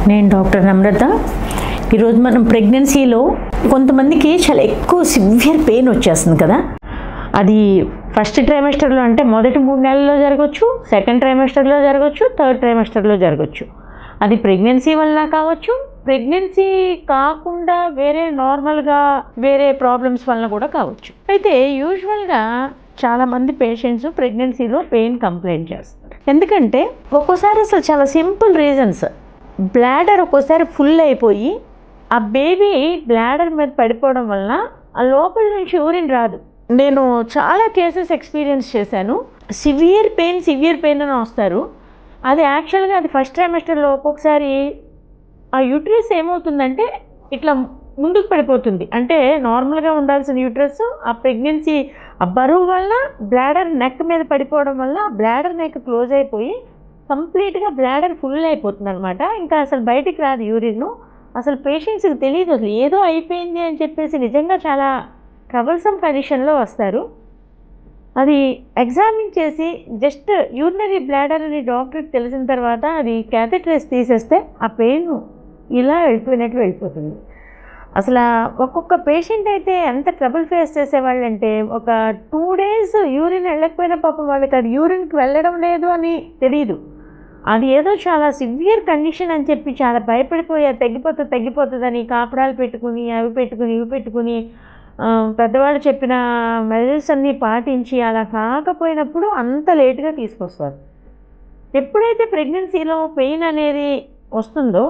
నేను డాక్టర్ నమ్రత. ఈరోజు మనం ప్రెగ్నెన్సీలో కొంతమందికి చాలా ఎక్కువ సివియర్ పెయిన్ వచ్చేస్తుంది కదా. అది ఫస్ట్ ట్రైమెస్టర్లో అంటే మొదటి 3 నెలల్లో జరగవచ్చు, సెకండ్ ట్రైమెస్టర్లో జరగవచ్చు, థర్డ్ ట్రైమెస్టర్లో జరగవచ్చు. అది ప్రెగ్నెన్సీ వల్ల కావచ్చు, ప్రెగ్నెన్సీ కాకుండా నార్మల్గా వేరే ప్రాబ్లమ్స్ వల్ల కూడా కావచ్చు. అయితే యూజువల్గా చాలామంది పేషెంట్స్ ప్రెగ్నెన్సీలో పెయిన్ కంప్లైంట్ చేస్తారు. ఎందుకంటే ఒక్కోసారి అసలు చాలా సింపుల్ రీజన్స్, బ్లాడర్ ఒక్కోసారి ఫుల్ అయిపోయి ఆ బేబీ బ్లాడర్ మీద పడిపోవడం వల్ల ఆ లోపల నుంచి యూరిన్ రాదు. నేను చాలా కేసెస్ ఎక్స్పీరియన్స్ చేశాను. సివియర్ పెయిన్ అని వస్తారు. అది యాక్చువల్గా అది ఫస్ట్ ట్రైమెస్టర్లో ఒక్కొక్కసారి ఆ యూట్రస్ ఏమవుతుందంటే ఇట్లా ముందుకు పడిపోతుంది. అంటే నార్మల్గా ఉండాల్సిన యూట్రస్ ఆ ప్రెగ్నెన్సీ ఆ బరువు వల్ల బ్లాడర్ నెక్ మీద పడిపోవడం వల్ల బ్లాడర్ నెక్ క్లోజ్ అయిపోయి కంప్లీట్గా బ్లాడర్ ఫుల్ అయిపోతుంది అనమాట. ఇంకా అసలు బయటికి రాదు యూరిన్. అసలు పేషెంట్స్కి తెలియదు, అసలు ఏదో అయిపోయింది అని చెప్పేసి నిజంగా చాలా ట్రబుల్సమ్ కండిషన్లో వస్తారు. అది ఎగ్జామిన్ చేసి జస్ట్ యూరినరీ బ్లాడర్ అని డాక్టర్కి తెలిసిన తర్వాత అది క్యాథెటరైజ్ తీసేస్తే ఆ పెయిన్ ఇలా వెళ్ళిపోతుంది. అసలు ఒక్కొక్క పేషెంట్ అయితే ఎంత ట్రబుల్ ఫేస్ చేసేవాళ్ళు అంటే ఒక 2 days యూరిన్ వెళ్ళకపోయినా పాపం వాళ్ళకి అది యూరిన్కి వెళ్ళడం లేదు అని తెలియదు. అది ఏదో చాలా సివియర్ కండిషన్ అని చెప్పి చాలా భయపడిపోయారు. తగ్గిపోతుందని కాపడాలు పెట్టుకుని ఇవి పెట్టుకుని పెద్దవాళ్ళు చెప్పిన మెజర్స్ అన్నీ పాటించి అలా కాకపోయినప్పుడు అంత లేట్గా తీసుకొస్తారు. ఎప్పుడైతే ప్రెగ్నెన్సీలో పెయిన్ అనేది వస్తుందో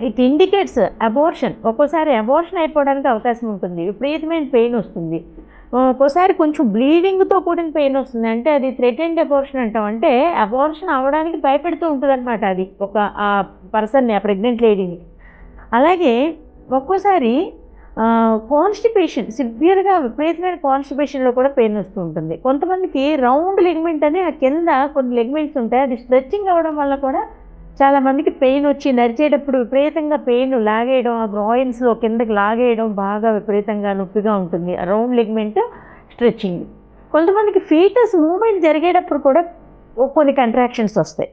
ఇట్ ఇండికేట్స్ అబార్షన్. ఒక్కోసారి అబార్షన్ అయిపోవడానికి అవకాశం ఉంటుంది. విపరీతమైన పెయిన్ వస్తుంది. ఒక్కోసారి కొంచెం బ్లీడింగ్తో కూడిన పెయిన్ వస్తుంది. అంటే అది థ్రెటెన్డ్ అబార్షన్ అంటాం. అంటే అబార్షన్ అవ్వడానికి భయపెడుతూ ఉంటుంది అనమాట అది ఒక ఆ పర్సన్ని, ఆ ప్రెగ్నెంట్ లేడీని. అలాగే ఒక్కోసారి కాన్స్టిపేషన్, సివియర్గా విపరీతమైన కాన్స్టిపేషన్లో కూడా పెయిన్ వస్తూ ఉంటుంది. కొంతమందికి రౌండ్ లెగ్మెంట్ అని ఆ కింద కొన్ని లెగ్మెంట్స్ ఉంటాయి, అది స్ట్రెచ్చింగ్ అవ్వడం వల్ల కూడా చాలామందికి పెయిన్ వచ్చి నడిచేటప్పుడు విపరీతంగా పెయిన్ లాగేయడం, ఆ గ్రాయిన్స్లో కిందకి లాగేయడం బాగా విపరీతంగా నొప్పిగా ఉంటుంది. Round ligament stretching. కొంతమందికి ఫీటస్ మూమెంట్ జరిగేటప్పుడు కూడా కొన్ని కంట్రాక్షన్స్ వస్తాయి,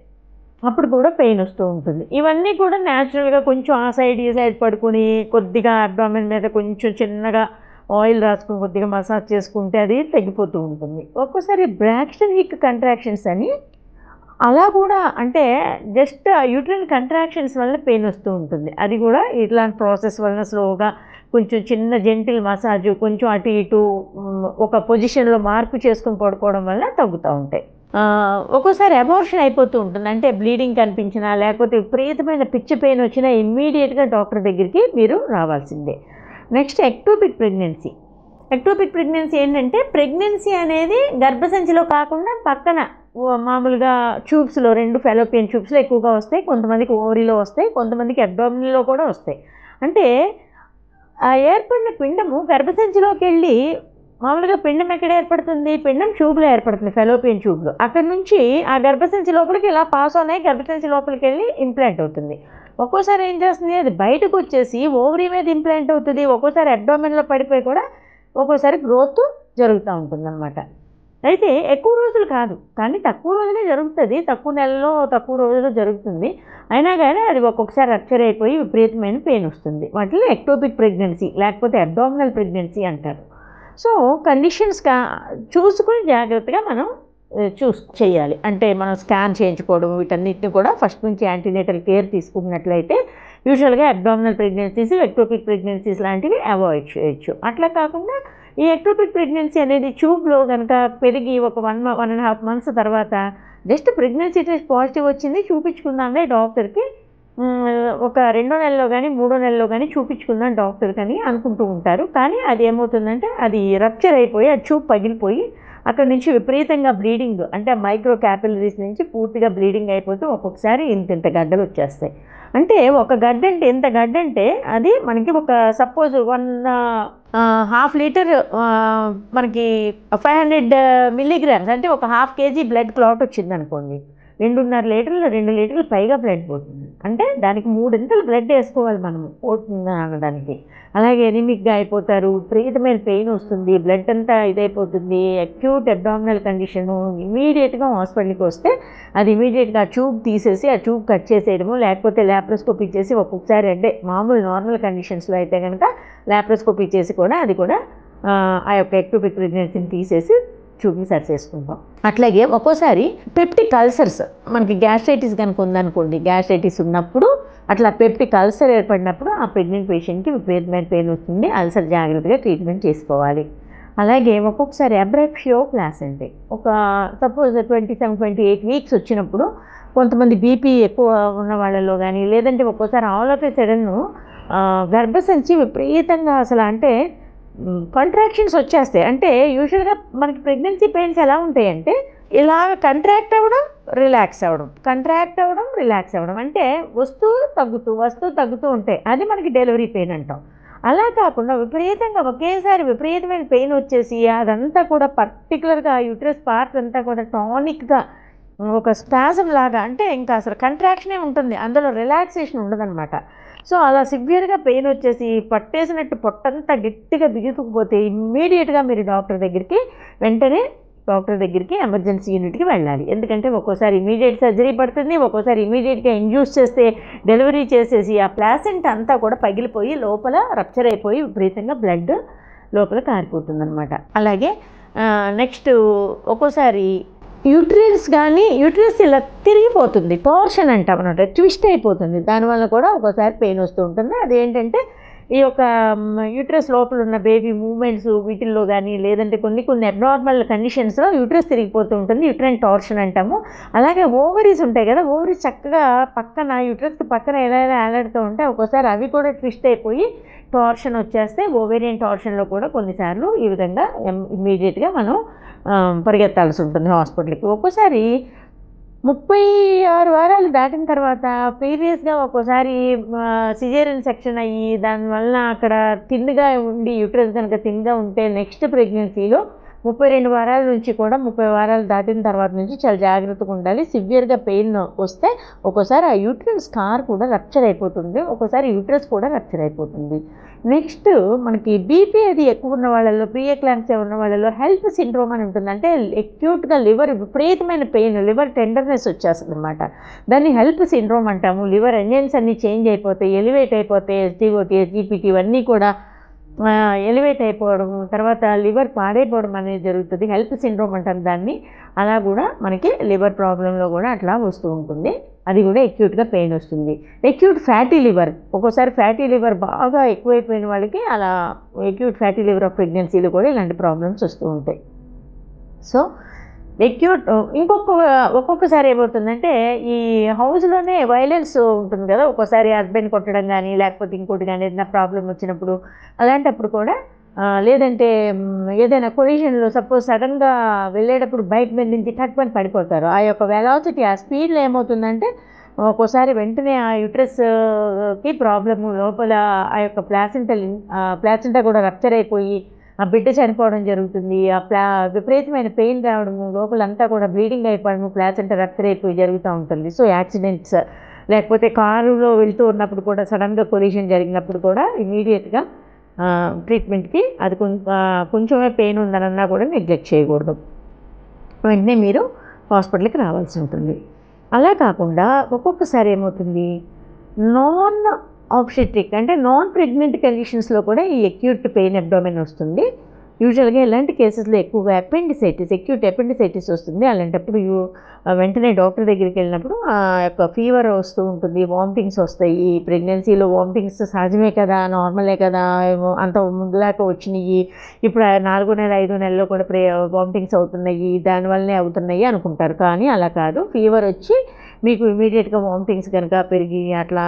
అప్పుడు కూడా పెయిన్ వస్తూ ఉంటుంది. ఇవన్నీ కూడా న్యాచురల్గా కొంచెం ఆ సైడ్ ఈ సైడ్ పడుకుని కొద్దిగా అబ్డామిన్ మీద కొంచెం చిన్నగా ఆయిల్ రాసుకుని కొద్దిగా మసాజ్ చేసుకుంటే అది తగ్గిపోతూ ఉంటుంది. ఒక్కోసారి బ్రాక్షన్ హిక్ కంట్రాక్షన్స్ అని అలా కూడా, అంటే జస్ట్ యూట్రైన్ కంట్రాక్షన్స్ వల్ల పెయిన్ వస్తూ ఉంటుంది. అది కూడా ఇట్లాంటి ప్రాసెస్ వలన స్లోగా కొంచెం చిన్న జెంటిల్ మసాజ్, కొంచెం అటు ఇటు ఒక పొజిషన్లో మార్పు చేసుకుని పడుకోవడం వల్ల తగ్గుతూ ఉంటాయి. ఒక్కోసారి అబార్షన్ అయిపోతూ ఉంటుంది. అంటే బ్లీడింగ్ కనిపించినా లేకపోతే విపరీతమైన పిచ్చి పెయిన్ వచ్చినా ఇమ్మీడియట్గా డాక్టర్ దగ్గరికి మీరు రావాల్సిందే. Next ectopic pregnancy. Ectopic pregnancy ఏంటంటే ప్రెగ్నెన్సీ అనేది గర్భసంచిలో కాకుండా పక్కన మామూలుగా ట్యూబ్స్లో, 2 ఫెలోపియన్ ట్యూబ్స్లో ఎక్కువగా వస్తాయి. కొంతమందికి ఓవరీలో వస్తాయి, కొంతమందికి అబ్డామిన్లో కూడా వస్తాయి. అంటే ఆ ఏర్పడిన పిండము గర్భసంచిలోకి వెళ్ళి, మామూలుగా పిండం ఎక్కడ ఏర్పడుతుంది, పిండం ట్యూబ్లో ఏర్పడుతుంది, ఫెలోపియన్ ట్యూబ్లో. అక్కడ నుంచి ఆ గర్భసంచి లోపలికి ఇలా పాస్ అవునాయి, గర్భసంచి లోపలికి వెళ్ళి ఇంప్లాంట్ అవుతుంది. ఒక్కోసారి ఏం చేస్తుంది, అది బయటకు వచ్చేసి ఓవరీ మీద ఇంప్లాంట్ అవుతుంది. ఒక్కోసారి అబ్డామిన్లో పడిపోయి కూడా ఒక్కోసారి గ్రోత్ జరుగుతూ ఉంటుంది అనమాట. అయితే ఎక్కువ రోజులు కాదు, కానీ తక్కువ రోజులే జరుగుతుంది. తక్కువ నెలలో తక్కువ రోజుల్లో జరుగుతుంది. అయినా కానీ అది ఒక్కొక్కసారి రప్చర్ అయిపోయి విపరీతమైన పెయిన్ వస్తుంది. వాటిని ఎక్టోపిక్ ప్రెగ్నెన్సీ లేకపోతే అబ్డామినల్ ప్రెగ్నెన్సీ అంటారు. సో కండిషన్స్గా చూసుకుని జాగ్రత్తగా మనం చేయాలి. అంటే మనం స్కాన్ చేయించుకోవడం, వీటన్నిటిని కూడా ఫస్ట్ నుంచి యాంటీనేటల్ కేర్ తీసుకున్నట్లయితే యూజువల్గా అబ్డామినల్ ప్రెగ్నెన్సీస్, ఎక్టోపిక్ ప్రెగ్నెన్సీస్ లాంటివి అవాయిడ్ చేయొచ్చు. అట్లా కాకుండా ఈ ఎక్టోపిక్ ప్రెగ్నెన్సీ అనేది ట్యూబ్లో కనుక పెరిగి ఒక 1.5 months తర్వాత జస్ట్ ప్రెగ్నెన్సీ టెస్ట్ పాజిటివ్ వచ్చింది, చూపించుకుందాంలే డాక్టర్కి, ఒక 2వ నెలలో కానీ 3వ నెలలో కానీ చూపించుకుందాం డాక్టర్కి అని అనుకుంటూ ఉంటారు. కానీ అది ఏమవుతుందంటే అది రప్చర్ అయిపోయి ఆ ట్యూబ్ పగిలిపోయి అక్కడ నుంచి విపరీతంగా బ్లీడింగ్, అంటే మైక్రో క్యాపిలరీస్ నుంచి పూర్తిగా బ్లీడింగ్ అయిపోతూ ఒక్కొక్కసారి ఇంత గడ్డలు వచ్చేస్తాయి. అంటే ఒక గడ్డ అంటే ఎంత గడ్డ అంటే అది మనకి ఒక సపోజ్ 1.5 లీటర్ మనకి 500 milligrams అంటే ఒక 1/2 kg బ్లడ్ క్లాట్ వచ్చింది అనుకోండి. 2.5 లీటర్లు 2 లీటర్లు పైగా బ్లడ్ పోతుంది. అంటే దానికి 3 బ్లడ్ వేసుకోవాలి మనము పోతుంది అనడానికి. అలాగే ఎనిమిక్గా అయిపోతారు, విపరీతమైన పెయిన్ వస్తుంది, బ్లడ్ అంతా ఇదైపోతుంది, అక్యూట్ అబ్డామినల్ కండిషను. ఇమీడియట్గా హాస్పిటల్కి వస్తే అది ఇమీడియట్గా ఆ ట్యూబ్ తీసేసి ఆ ట్యూబ్ కట్ చేసేయడము, లేకపోతే ల్యాప్రోస్కోపీ చేసి ఒక్కొక్కసారి అంటే మామూలు నార్మల్ కండిషన్స్లో అయితే కనుక ల్యాప్రోస్కోపీ చేసి కూడా అది కూడా ఆ యొక్క ఎక్టోపిక్ ప్రెగ్నెన్సీని తీసేసి ట్యూబ్ని సరి చేసుకుంటాం. అట్లాగే ఒక్కోసారి పెప్టిక్ అల్సర్స్, మనకి గ్యాస్ట్రైటిస్ కనుక ఉందనుకోండి, గ్యాస్ట్రైటిస్ ఉన్నప్పుడు అట్లా పెప్టిక్ అల్సర్ ఏర్పడినప్పుడు ఆ ప్రెగ్నెంట్ పేషెంట్కి విపరీతమైన పెయిన్ వస్తుంది. అల్సర్ జాగ్రత్తగా ట్రీట్మెంట్ చేసుకోవాలి. అలాగే ఒక్కొక్కసారి అబ్రాప్షియో ప్లాసెంటే, ఒక సపోజ్ 27-28 వీక్స్ వచ్చినప్పుడు కొంతమంది బీపీ ఎక్కువ ఉన్న వాళ్ళలో కానీ, లేదంటే ఒక్కోసారి ఆల్ ఆఫ్ ఏ సడన్ గర్భసంచి విపరీతంగా అసలు అంటే కంట్రాక్షన్స్ వచ్చేస్తాయి. అంటే యూజువల్గా మనకి ప్రెగ్నెన్సీ పెయిన్స్ ఎలా ఉంటాయంటే ఇలా కంట్రాక్ట్ అవ్వడం, రిలాక్స్ అవ్వడం, కంట్రాక్ట్ అవ్వడం, రిలాక్స్ అవ్వడం, అంటే వస్తూ తగ్గుతూ ఉంటాయి. అది మనకి డెలివరీ పెయిన్ అంటాం. అలా కాకుండా విపరీతంగా ఒకేసారి విపరీతమైన పెయిన్ వచ్చేసి అదంతా కూడా పర్టికులర్గా యూట్రస్ పార్ట్ అంతా కూడా టానిక్గా ఒక స్పాజం లాగా, అంటే ఇంకా అసలు కంట్రాక్షనే ఉంటుంది, అందులో రిలాక్సేషన్ ఉండదన్నమాట. సో అలా సివియర్గా పెయిన్ వచ్చేసి పట్టేసినట్టు పొట్టంతా గట్టిగా బిగుతుకుపోతే ఇమ్మీడియట్గా మీరు వెంటనే డాక్టర్ దగ్గరికి ఎమర్జెన్సీ యూనిట్కి వెళ్ళాలి. ఎందుకంటే ఒక్కోసారి ఇమీడియట్ సర్జరీ పడుతుంది, ఒక్కోసారి ఇమీడియట్గా ఇండ్యూస్ చేస్తే డెలివరీ చేసేసి ఆ ప్లాసెంట్ అంతా కూడా పగిలిపోయి లోపల రప్చర్ అయిపోయి విపరీతంగా బ్లడ్ లోపల కారిపోతుంది అనమాట. అలాగే నెక్స్ట్ ఒక్కోసారి యూట్రస్ ఇలా తిరిగిపోతుంది, టార్షన్ అంటాం అన్నమాట, ట్విస్ట్ అయిపోతుంది. దానివల్ల కూడా ఒక్కోసారి పెయిన్ వస్తూ ఉంటుంది. అదేంటంటే ఈ యొక్క యూట్రస్ లోపల ఉన్న బేబీ మూమెంట్స్ వీటిల్లో కానీ, లేదంటే కొన్ని అబ్నార్మల్ కండిషన్స్లో యూట్రస్ తిరిగిపోతూ ఉంటుంది, యూట్రైన్ టార్షన్ అంటాము. అలాగే ఓవరీస్ ఉంటాయి కదా, ఓవరీస్ చక్కగా పక్కన యూట్రస్కి పక్కన ఎలా ఏలాడుతూ ఉంటాయి, ఒక్కోసారి అవి కూడా ట్విస్ట్ అయిపోయి టార్షన్ వచ్చేస్తే ఓవేరియన్ టార్షన్లో కూడా కొన్నిసార్లు ఈ విధంగా ఇమ్మీడియట్గా మనం పరిగెత్తాల్సి ఉంటుంది హాస్పిటల్కి. ఒక్కోసారి 36 వారాలు దాటిన తర్వాత ప్రీవియస్గా ఒక్కోసారి సిజేరియన్ సెక్షన్ అయ్యి దానివల్ల అక్కడ థిన్గా ఉండి యూట్రస్ కనుక థిన్గా ఉంటే నెక్స్ట్ ప్రెగ్నెన్సీలో 32 వారాల నుంచి కూడా 30 వారాలు దాటిన తర్వాత నుంచి చాలా జాగ్రత్తగా ఉండాలి. సివియర్గా పెయిన్ వస్తే ఒక్కోసారి ఆ యూట్రస్ స్కార్ కూడా రప్చర్ అయిపోతుంది, ఒక్కోసారి యూట్రస్ కూడా రప్చర్ అయిపోతుంది. నెక్స్ట్ మనకి బీపీ అది ఎక్కువ ఉన్న వాళ్ళలో, ప్రీఎక్లాంప్సియా ఉన్న వాళ్ళలో హెల్ప్ సిండ్రోమ్ అని ఉంటుంది. అంటే అక్యూట్గా లివర్ విపరీతమైన పెయిన్, లివర్ టెండర్నెస్ వచ్చేస్తుంది అనమాట. దాన్ని హెల్ప్ సిండ్రోమ్ అంటాము. లివర్ ఎంజైమ్స్ అన్నీ చేంజ్ అయిపోతాయి, ఎలివేట్ అయిపోతాయి, ఎస్జిఓటీ ఎస్జిపిటి ఇవన్నీ కూడా ఎలివేట్ అయిపోవడం, తర్వాత లివర్ పాడైపోవడం అనేది జరుగుతుంది. హెల్ప్ సిండ్రోమ్ అంటారు దాన్ని. అలా కూడా మనకి లివర్ ప్రాబ్లంలో కూడా అట్లా వస్తూ ఉంటుంది. అది కూడా అక్యూట్గా పెయిన్ వస్తుంది. అక్యూట్ ఫ్యాటీ లివర్, ఒక్కోసారి ఫ్యాటీ లివర్ బాగా ఎక్కువైపోయిన వాళ్ళకి అలా అక్యూట్ ఫ్యాటీ లివర్ ఆఫ్ ప్రెగ్నెన్సీలో కూడా ఇలాంటి ప్రాబ్లమ్స్ వస్తూ ఉంటాయి. సో అక్యూట్ ఒక్కొక్కసారి ఏమవుతుందంటే ఈ హౌస్లోనే వైలెన్స్ ఉంటుంది కదా, ఒక్కోసారి హస్బెండ్ కొట్టడం కానీ లేకపోతే ఇంకోటి కానీ ఏదైనా ప్రాబ్లం వచ్చినప్పుడు, అలాంటప్పుడు కూడా లేదంటే ఏదైనా కొలిషన్లో సపోజ్ సడన్గా వెళ్ళేటప్పుడు బైక్ మీద నుంచి టక్మని పడిపోతారు. ఆ యొక్క వెలాసిటీ, ఆ స్పీడ్లో ఏమవుతుందంటే ఒక్కోసారి వెంటనే ఆ యూట్రస్కి ప్రాబ్లము, లోపల ఆ యొక్క ప్లాసెంటా కూడా రప్చర్ అయిపోయి ఆ బిడ్డ చనిపోవడం జరుగుతుంది. విపరీతమైన పెయిన్ రావడము, లోపలంతా కూడా బ్లీడింగ్ అయిపోవడము, ప్లాసెంటా రప్చర్ అయిపోయి జరుగుతూ ఉంటుంది. సో యాక్సిడెంట్స్, లేకపోతే కారులో వెళ్తూ ఉన్నప్పుడు కూడా సడన్గా కొలిషన్ జరిగినప్పుడు కూడా ఇమీడియట్గా ట్రీట్మెంట్కి అది కొంచెమే పెయిన్ ఉందనన్నా కూడా నెగ్లెక్ట్ చేయకూడదు, వెంటనే మీరు హాస్పిటల్కి రావాల్సి ఉంటుంది. అలా కాకుండా ఒక్కొక్కసారి ఏమవుతుంది, నాన్ ఆబ్స్టెట్రిక్ అంటే నాన్ ప్రెగ్నెంట్ కండిషన్స్లో కూడా ఈ అక్యూట్ పెయిన్ అబ్డామిన్ వస్తుంది. యూజువల్గా ఇలాంటి కేసెస్లో ఎక్కువగా అక్యూట్ అపెండిసైటిస్ వస్తుంది. అలాంటప్పుడు వెంటనే డాక్టర్ దగ్గరికి వెళ్ళినప్పుడు ఆ యొక్క ఫీవర్ వస్తూ ఉంటుంది, వామిటింగ్స్ వస్తాయి. ఈ ప్రెగ్నెన్సీలో వామిటింగ్స్ సహజమే కదా, నార్మలే కదా, అంత ముందులాగా వచ్చినాయి, ఇప్పుడు 4వ నెల 5వ నెలలో కూడా వామిటింగ్స్ అవుతున్నాయి, దానివల్లనే అవుతున్నాయి అనుకుంటారు. కానీ అలా కాదు. ఫీవర్ వచ్చి మీకు ఇమీడియట్గా వామిటింగ్స్ కనుక పెరిగి అట్లా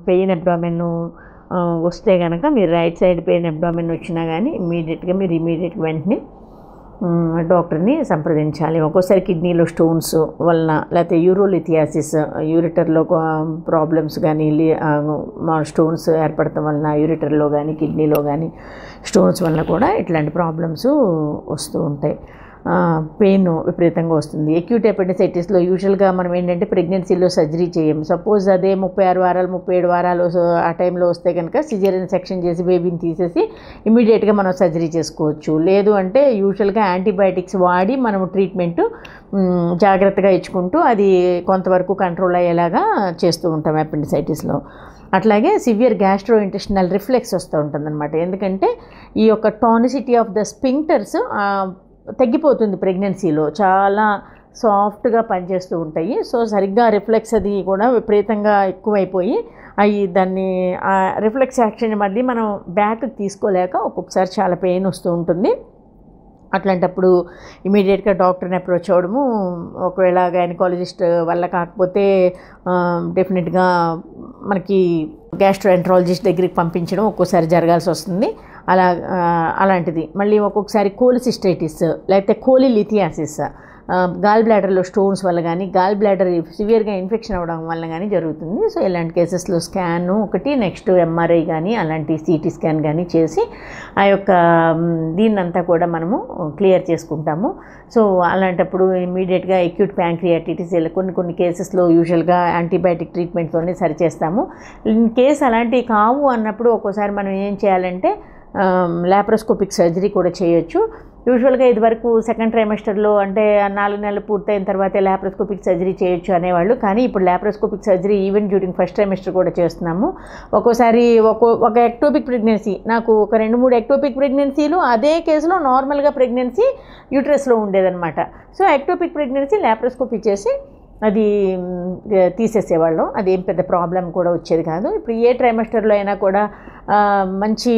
పెయిన్ అబ్డామిన్ వస్తే కనుక మీరు రైట్ సైడ్ పెయిన్ అబ్డామిన్ వచ్చినా కానీ ఇమీడియట్గా వెంటనే డాక్టర్ని సంప్రదించాలి. ఒక్కోసారి కిడ్నీలో స్టోన్స్ వలన, లేకపోతే యూరోలిథియాసిస్, యూరిటర్లో ప్రాబ్లమ్స్ కానీ, స్టోన్స్ ఏర్పడటం వలన యూరిటర్లో కానీ కిడ్నీలో కానీ స్టోన్స్ వలన కూడా ఇట్లాంటి ప్రాబ్లమ్స్ వస్తూ ఉంటాయి. పెయిన్ విపరీతంగా వస్తుంది. అక్యూట్ అపెండిసైటిస్లో యూజువల్గా మనం ఏంటంటే ప్రెగ్నెన్సీలో సర్జరీ చేయము. సపోజ్ అదే 36 వారాలు 37 వారాలు ఆ టైంలో వస్తే కనుక సిజేరియన్ సెక్షన్ చేసి బేబీని తీసేసి ఇమీడియట్గా మనం సర్జరీ చేసుకోవచ్చు. లేదు అంటే యూజువల్గా యాంటీబయాటిక్స్ వాడి మనం ట్రీట్మెంటు జాగ్రత్తగా ఇచ్చుకుంటూ అది కొంతవరకు కంట్రోల్ అయ్యేలాగా చేస్తూ ఉంటాం అపెండిసైటిస్లో. అట్లాగే సివియర్ గ్యాస్ట్రో ఇంటెస్టినల్ రిఫ్లెక్స్ వస్తూ ఉంటుందన్నమాట. ఎందుకంటే ఈ యొక్క టానిసిటీ ఆఫ్ ద స్పింక్టర్స్ తగ్గిపోతుంది ప్రెగ్నెన్సీలో, చాలా సాఫ్ట్గా పనిచేస్తూ ఉంటాయి. సో సరిగ్గా రిఫ్లెక్స్ అది కూడా విపరీతంగా ఎక్కువైపోయి దాన్ని రిఫ్లెక్స్ యాక్షన్ మళ్ళీ మనం బ్యాక్కి తీసుకోలేక ఒక్కొక్కసారి చాలా పెయిన్ వస్తూ ఉంటుంది. అట్లాంటప్పుడు ఇమీడియట్గా డాక్టర్ని అప్రోచ్ అవ్వడము, ఒకవేళ గైనకాలజిస్ట్ వల్ల కాకపోతే డెఫినెట్గా మనకి గ్యాస్ట్రోఎంట్రాలజిస్ట్ దగ్గరికి పంపించడం ఒక్కోసారి జరగాల్సి వస్తుంది. అలాంటిది మళ్ళీ ఒక్కొక్కసారి కోలిసిస్టైటిస్ లేకపోతే కోలిలిథియాసిస్, గాల్ బ్లాడర్లో స్టోన్స్ వల్ల కానీ గాల్ బ్లాడర్ సివియర్గా ఇన్ఫెక్షన్ అవ్వడం వల్ల కానీ జరుగుతుంది. సో ఇలాంటి కేసెస్లో స్కాన్ ఒకటి, నెక్స్ట్ ఎంఆర్ఐ కానీ అలాంటి సిటీ స్కాన్ కానీ చేసి ఆ యొక్క దీన్నంతా కూడా మనము క్లియర్ చేసుకుంటాము. సో అలాంటప్పుడు ఇమీడియట్గా అక్యూట్ ప్యాంక్రియాటిటిస్ కొన్ని కేసెస్లో యూజువల్గా యాంటీబయాటిక్ ట్రీట్మెంట్తోనే సరిచేస్తాము. ఇన్ కేసు అలాంటివి కావు అన్నప్పుడు ఒక్కోసారి మనం ఏం చేయాలంటే లాప్రోస్కోపిక్ సర్జరీ కూడా చేయొచ్చు. యూజువల్గా ఇదివరకు సెకండ్ ట్రైమెస్టర్లో అంటే 4 నెలలు పూర్తయిన తర్వాతే లాప్రోస్కోపిక్ సర్జరీ చేయొచ్చు అనేవాళ్ళు. కానీ ఇప్పుడు laparoscopic surgery even during first trimester కూడా చేస్తున్నాము. ఒక్కోసారి ఒక ఎక్టోపిక్ ప్రెగ్నెన్సీ, నాకు ఒక 2-3 ఎక్టోపిక్ ప్రెగ్నెన్సీలు అదే కేసులో నార్మల్గా ప్రెగ్నెన్సీ యూట్రస్లో ఉండేదన్నమాట. సో ఎక్టోపిక్ ప్రెగ్నెన్సీ లాప్రోస్కోపీ చేసి అది తీసేసేవాళ్ళం. అదేం పెద్ద ప్రాబ్లం కూడా వచ్చేది కాదు. ఇప్పుడు ఏ ట్రైమెస్టర్లో అయినా కూడా మంచి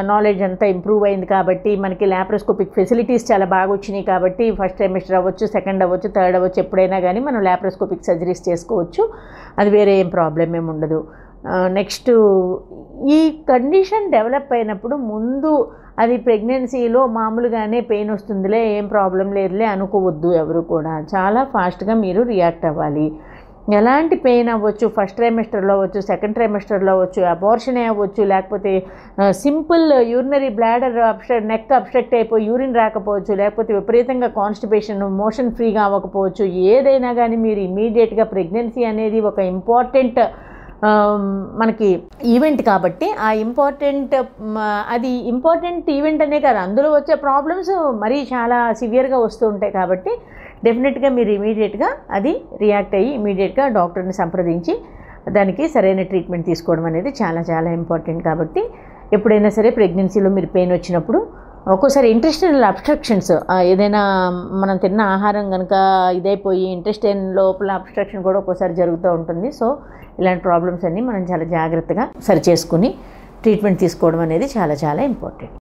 నాలెడ్జ్ అంతా ఇంప్రూవ్ అయింది కాబట్టి మనకి లాప్రోస్కోపిక్ ఫెసిలిటీస్ చాలా బాగా వచ్చినాయి కాబట్టి ఫస్ట్ ట్రైమెస్టర్ అవ్వచ్చు, సెకండ్ అవ్వచ్చు, థర్డ్ అవ్వచ్చు, ఎప్పుడైనా కానీ మనం లాప్రోస్కోపిక్ సర్జరీస్ చేసుకోవచ్చు. అది వేరే ఏం ప్రాబ్లం ఏమి ఉండదు. నెక్స్ట్ ఈ కండిషన్ డెవలప్ అయినప్పుడు ముందు అది ప్రెగ్నెన్సీలో మామూలుగానే పెయిన్ వస్తుందిలే, ఏం ప్రాబ్లం లేదులే అనుకోవద్దు. ఎవరు కూడా చాలా ఫాస్ట్గా మీరు రియాక్ట్ అవ్వాలి. ఎలాంటి పెయిన్ అవ్వచ్చు, ఫస్ట్ ట్రైమెస్టర్లో అవ్వచ్చు, సెకండ్ ట్రైమెస్టర్లో అవ్వచ్చు, అబార్షనే అవ్వచ్చు, లేకపోతే simple urinary bladder neck obstruct అయిపోయి యూరిన్ రాకపోవచ్చు, లేకపోతే విపరీతంగా కాన్స్టిపేషన్, మోషన్ ఫ్రీగా అవ్వకపోవచ్చు. ఏదైనా కానీ మీరు ఇమీడియట్గా ప్రెగ్నెన్సీ అనేది ఒక ఇంపార్టెంట్ మనకి ఈవెంట్ కాబట్టి ఆ అది ఇంపార్టెంట్ ఈవెంట్ అనే కాదు, అందులో వచ్చే ప్రాబ్లమ్స్ మరీ చాలా సివియర్గా వస్తూ ఉంటాయి. కాబట్టి డెఫినెట్గా మీరు ఇమీడియట్గా అది రియాక్ట్ అయ్యి ఇమీడియట్గా డాక్టర్ని సంప్రదించి దానికి సరైన ట్రీట్మెంట్ తీసుకోవడం అనేది చాలా చాలా ఇంపార్టెంట్. కాబట్టి ఎప్పుడైనా సరే ప్రెగ్నెన్సీలో మీరు పెయిన్ వచ్చినప్పుడు ఒక్కోసారి ఇంటెస్టైనల్ అబ్స్ట్రక్షన్స్, ఏదైనా మనం తిన్న ఆహారం కనుక ఇదైపోయి ఇంటెస్టైన్ లోపల అబ్స్ట్రక్షన్ కూడా ఒక్కోసారి జరుగుతూ ఉంటుంది. సో ఇలాంటి ప్రాబ్లమ్స్ అన్నీ మనం చాలా జాగ్రత్తగా సరి చేసుకుని ట్రీట్మెంట్ తీసుకోవడం అనేది చాలా చాలా ఇంపార్టెంట్.